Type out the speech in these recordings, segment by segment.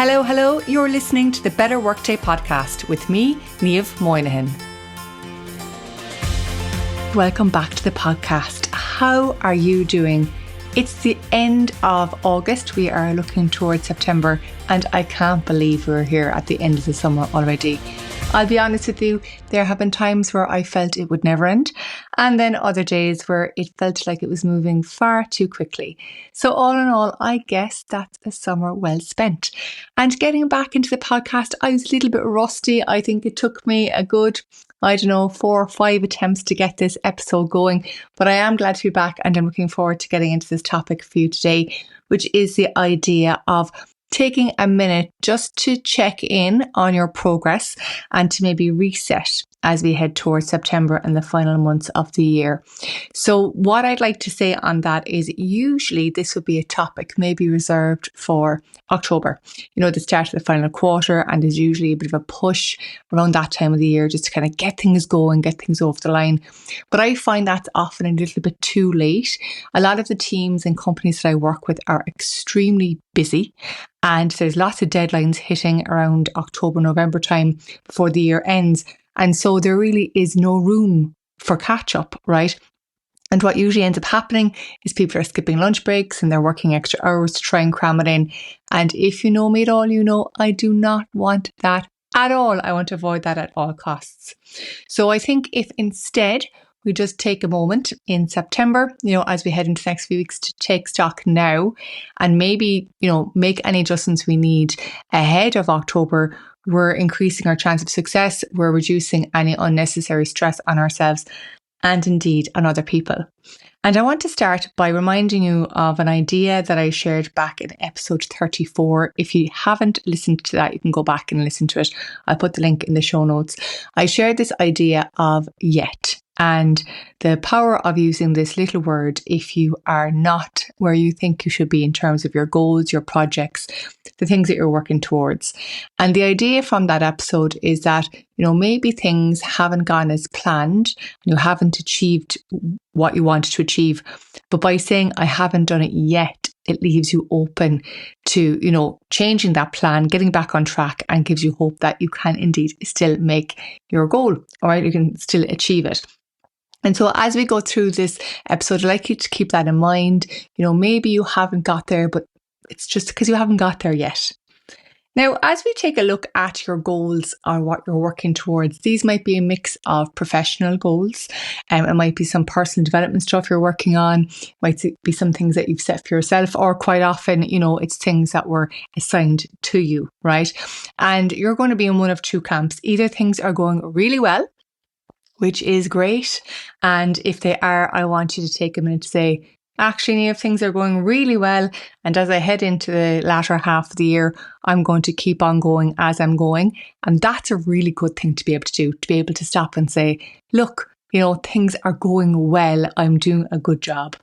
Hello, hello. You're listening to the Better Workday podcast with me, Niamh Moynihan. Welcome back to the podcast. How are you doing? It's the end of August. We are looking towards September, and I can't believe we're here at the end of the summer already. I'll be honest with you, there have been times where I felt it would never end, and then other days where it felt like it was moving far too quickly. So all in all, I guess that's a summer well spent. And getting back into the podcast, I was a little bit rusty. I think it took me a good 4 or 5 attempts to get this episode going, but I am glad to be back, and I'm looking forward to getting into this topic for you today, which is the idea of taking a minute just to check in on your progress and to maybe reset as we head towards September and the final months of the year. So what I'd like to say on that is usually this would be a topic maybe reserved for October, the start of the final quarter, and there's usually a bit of a push around that time of the year just to kind of get things going, get things over the line. But I find that's often a little bit too late. A lot of the teams and companies that I work with are extremely busy, and there's lots of deadlines hitting around October, November time before the year ends. And so there really is no room for catch up, right? And what usually ends up happening is people are skipping lunch breaks and they're working extra hours to try and cram it in. And if you know me at all, you know I do not want that at all. I want to avoid that at all costs. So I think if instead we just take a moment in September, as we head into the next few weeks, to take stock now and maybe, make any adjustments we need ahead of October, we're increasing our chance of success. We're reducing any unnecessary stress on ourselves and indeed on other people. And I want to start by reminding you of an idea that I shared back in episode 34. If you haven't listened to that, you can go back and listen to it. I'll put the link in the show notes. I shared this idea of yet, and the power of using this little word if you are not where you think you should be in terms of your goals, your projects, the things that you're working towards. And the idea from that episode is that, maybe things haven't gone as planned and you haven't achieved what you wanted to achieve. But by saying I haven't done it yet, it leaves you open to, changing that plan, getting back on track, and gives you hope that you can indeed still make your goal, all right? You can still achieve it. And so as we go through this episode, I'd like you to keep that in mind. Maybe you haven't got there, but it's just because you haven't got there yet. Now, as we take a look at your goals or what you're working towards, these might be a mix of professional goals. It might be some personal development stuff you're working on. It might be some things that you've set for yourself, or quite often, it's things that were assigned to you, right? And you're going to be in one of two camps. Either things are going really well, which is great. And if they are, I want you to take a minute to say, actually, if things are going really well, and as I head into the latter half of the year, I'm going to keep on going as I'm going. And that's a really good thing to be able to do, to be able to stop and say, look, things are going well. I'm doing a good job.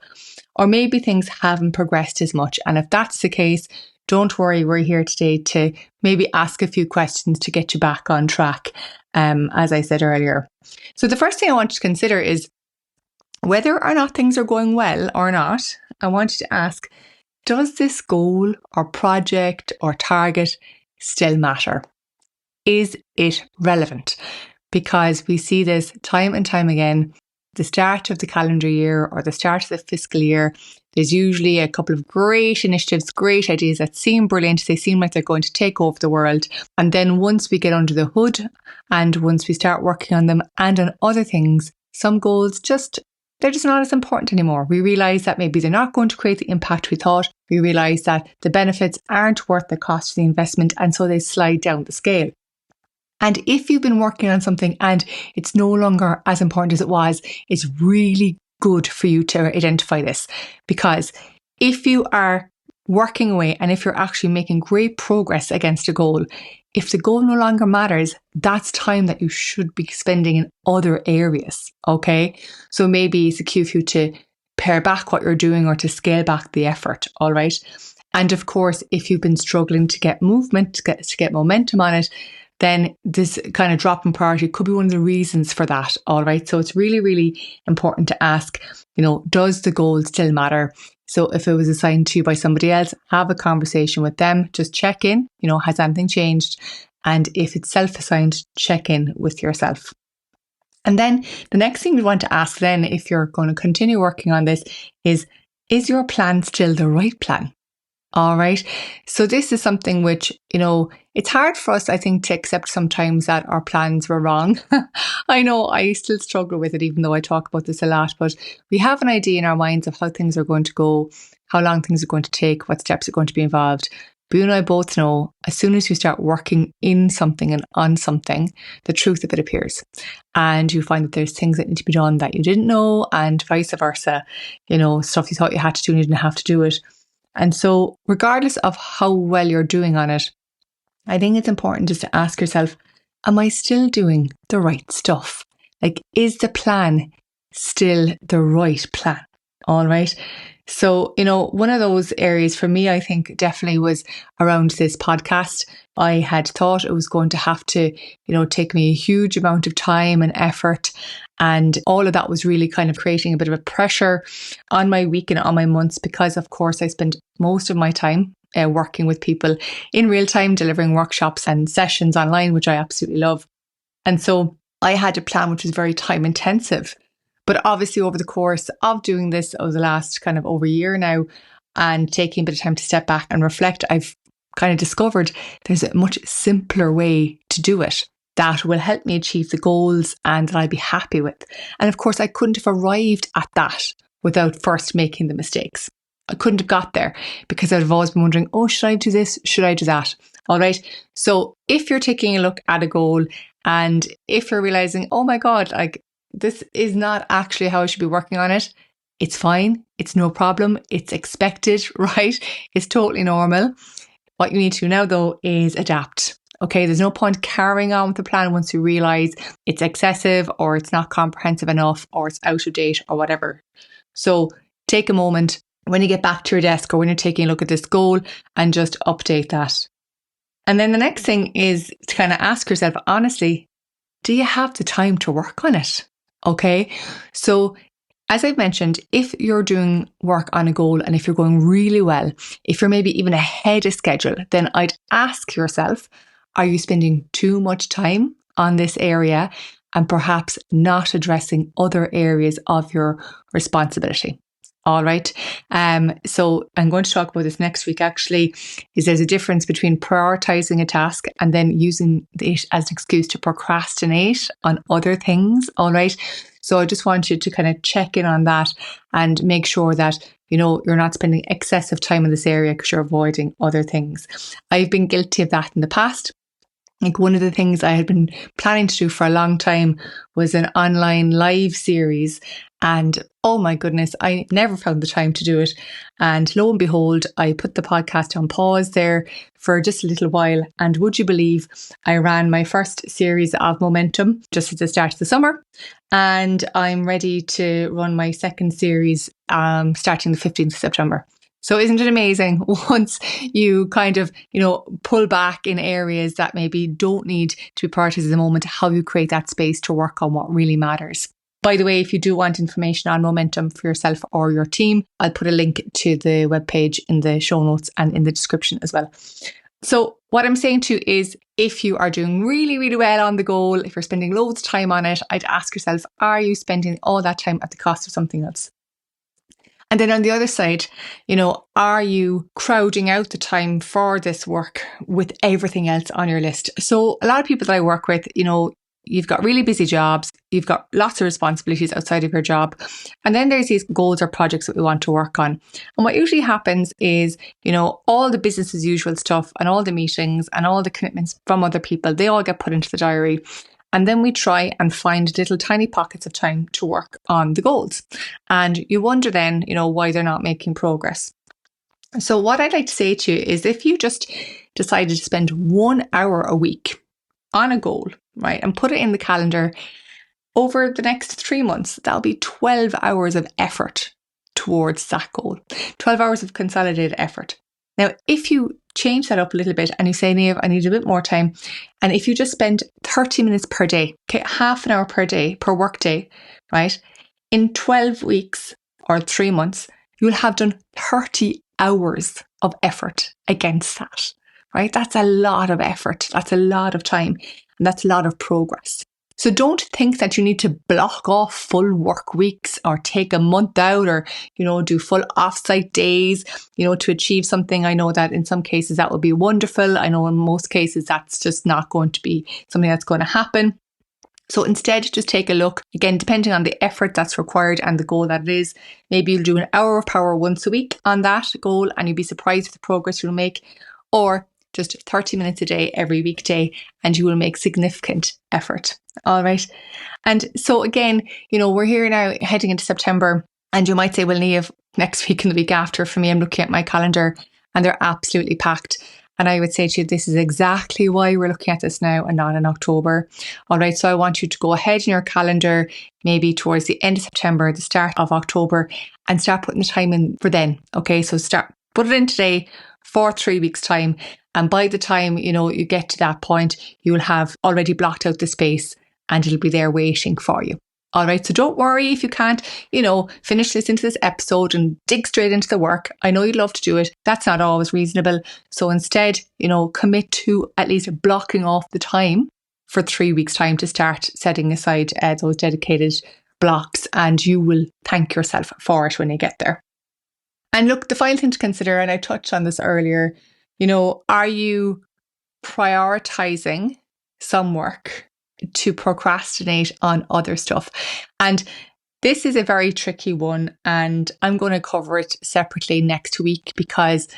Or maybe things haven't progressed as much. And if that's the case, don't worry, we're here today to maybe ask a few questions to get you back on track, as I said earlier. So the first thing I want you to consider is whether or not things are going well or not. I want you to ask, does this goal or project or target still matter? Is it relevant? Because we see this time and time again. The start of the calendar year or the start of the fiscal year, there's usually a couple of great initiatives, great ideas that seem brilliant. They seem like they're going to take over the world. And then once we get under the hood and once we start working on them and on other things, some goals they're just not as important anymore. We realise that maybe they're not going to create the impact we thought. We realise that the benefits aren't worth the cost of the investment, and so they slide down the scale. And if you've been working on something and it's no longer as important as it was, it's really good for you to identify this. Because if you are working away and if you're actually making great progress against a goal, if the goal no longer matters, that's time that you should be spending in other areas, okay? So maybe it's a cue for you to pare back what you're doing or to scale back the effort, all right? And of course, if you've been struggling to get movement, to get momentum on it, then this kind of drop in priority could be one of the reasons for that, all right? So it's really, really important to ask, does the goal still matter? So if it was assigned to you by somebody else, have a conversation with them. Just check in, has anything changed? And if it's self-assigned, check in with yourself. And then the next thing we want to ask then, if you're going to continue working on this, is your plan still the right plan? All right. So this is something which, it's hard for us, I think, to accept sometimes that our plans were wrong. I know I still struggle with it, even though I talk about this a lot, but we have an idea in our minds of how things are going to go, how long things are going to take, what steps are going to be involved. But you and I both know as soon as you start working in something and on something, the truth of it appears. And you find that there's things that need to be done that you didn't know, and vice versa. Stuff you thought you had to do and you didn't have to do it. And so regardless of how well you're doing on it, I think it's important just to ask yourself, am I still doing the right stuff? Like, is the plan still the right plan? All right. So, one of those areas for me, I think definitely was around this podcast. I had thought it was going to have to, take me a huge amount of time and effort. And all of that was really kind of creating a bit of a pressure on my week and on my months, because of course I spend most of my time working with people in real time, delivering workshops and sessions online, which I absolutely love. And so I had a plan which was very time intensive. But obviously over the course of doing this over the last kind of over a year now, and taking a bit of time to step back and reflect, I've kind of discovered there's a much simpler way to do it that will help me achieve the goals and that I'll be happy with. And of course, I couldn't have arrived at that without first making the mistakes. I couldn't have got there because I'd have always been wondering, should I do this? Should I do that? All right. So if you're taking a look at a goal and if you're realizing, oh my God, this is not actually how I should be working on it, it's fine. It's no problem. It's expected, right? It's totally normal. What you need to do now, though, is adapt. Okay, there's no point carrying on with the plan once you realize it's excessive or it's not comprehensive enough or it's out of date or whatever. So take a moment when you get back to your desk or when you're taking a look at this goal and just update that. And then the next thing is to kind of ask yourself, honestly, do you have the time to work on it? Okay, so as I've mentioned, if you're doing work on a goal and if you're going really well, if you're maybe even ahead of schedule, then I'd ask yourself, are you spending too much time on this area and perhaps not addressing other areas of your responsibility? All right. So I'm going to talk about this next week, actually, is there's a difference between prioritizing a task and then using it as an excuse to procrastinate on other things. All right. So I just want you to kind of check in on that and make sure that, you're not spending excessive time in this area because you're avoiding other things. I've been guilty of that in the past. Like, one of the things I had been planning to do for a long time was an online live series. And oh my goodness, I never found the time to do it. And lo and behold, I put the podcast on pause there for just a little while. And would you believe I ran my first series of Momentum just at the start of the summer. And I'm ready to run my second series starting the 15th of September. So isn't it amazing once you kind of, pull back in areas that maybe don't need to be prioritized at the moment, how you create that space to work on what really matters. By the way, if you do want information on Momentum for yourself or your team, I'll put a link to the webpage in the show notes and in the description as well. So what I'm saying to you is, if you are doing really, really well on the goal, if you're spending loads of time on it, I'd ask yourself, are you spending all that time at the cost of something else? And then on the other side, are you crowding out the time for this work with everything else on your list? So a lot of people that I work with, you've got really busy jobs, you've got lots of responsibilities outside of your job. And then there's these goals or projects that we want to work on. And what usually happens is, all the business as usual stuff and all the meetings and all the commitments from other people, they all get put into the diary. And then we try and find little tiny pockets of time to work on the goals. And you wonder then, why they're not making progress. So what I'd like to say to you is, if you just decided to spend 1 hour a week on a goal, right, and put it in the calendar over the next 3 months, that'll be 12 hours of effort towards that goal, 12 hours of consolidated effort. Now, if you change that up a little bit and you say, Niamh, I need a bit more time. And if you just spend 30 minutes per day, okay, half an hour per day, per work day, right, in 12 weeks or 3 months, you'll have done 30 hours of effort against that, right? That's a lot of effort. That's a lot of time. And that's a lot of progress. So don't think that you need to block off full work weeks or take a month out or, do full offsite days, to achieve something. I know that in some cases that would be wonderful. I know in most cases that's just not going to be something that's going to happen. So instead, just take a look, again, depending on the effort that's required and the goal that it is. Maybe you'll do an hour of power once a week on that goal and you'll be surprised with the progress you'll make. Or just 30 minutes a day every weekday and you will make significant effort. All right. And so again, we're here now heading into September and you might say, well, Niamh, next week and the week after, for me, I'm looking at my calendar and they're absolutely packed. And I would say to you, this is exactly why we're looking at this now and not in October. All right. So I want you to go ahead in your calendar, maybe towards the end of September, the start of October, and start putting the time in for then. Okay. So put it in today for 3 weeks' time. And by the time, you get to that point, you will have already blocked out the space and it'll be there waiting for you. All right. So don't worry if you can't, finish listening to this episode and dig straight into the work. I know you'd love to do it. That's not always reasonable. So instead, commit to at least blocking off the time for 3 weeks' time to start setting aside those dedicated blocks, and you will thank yourself for it when you get there. And look, the final thing to consider, and I touched on this earlier, are you prioritizing some work to procrastinate on other stuff? And this is a very tricky one, and I'm going to cover it separately next week because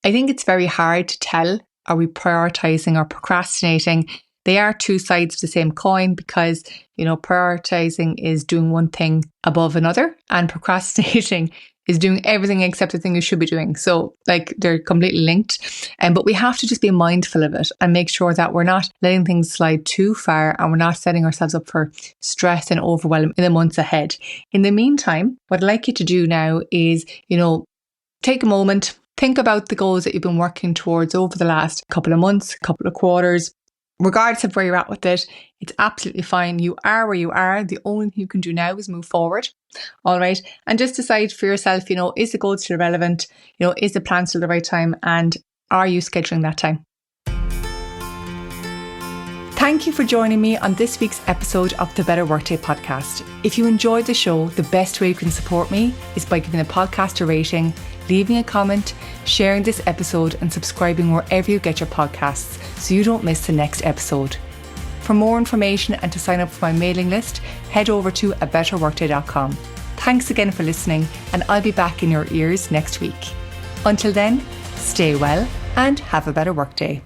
I think it's very hard to tell, are we prioritizing or procrastinating? They are two sides of the same coin because, prioritizing is doing one thing above another and procrastinating is doing everything except the thing you should be doing. So they're completely linked. But we have to just be mindful of it and make sure that we're not letting things slide too far and we're not setting ourselves up for stress and overwhelm in the months ahead. In the meantime, what I'd like you to do now is, take a moment, think about the goals that you've been working towards over the last couple of months, couple of quarters. Regardless of where you're at with it, it's absolutely fine. You are where you are. The only thing you can do now is move forward. All right. And just decide for yourself, is the goal still relevant? Is the plan still the right time? And are you scheduling that time? Thank you for joining me on this week's episode of the Better Workday podcast. If you enjoyed the show, the best way you can support me is by giving the podcast a rating, leaving a comment, sharing this episode and subscribing wherever you get your podcasts so you don't miss the next episode. For more information and to sign up for my mailing list, head over to abetterworkday.com. Thanks again for listening, and I'll be back in your ears next week. Until then, stay well and have a better workday.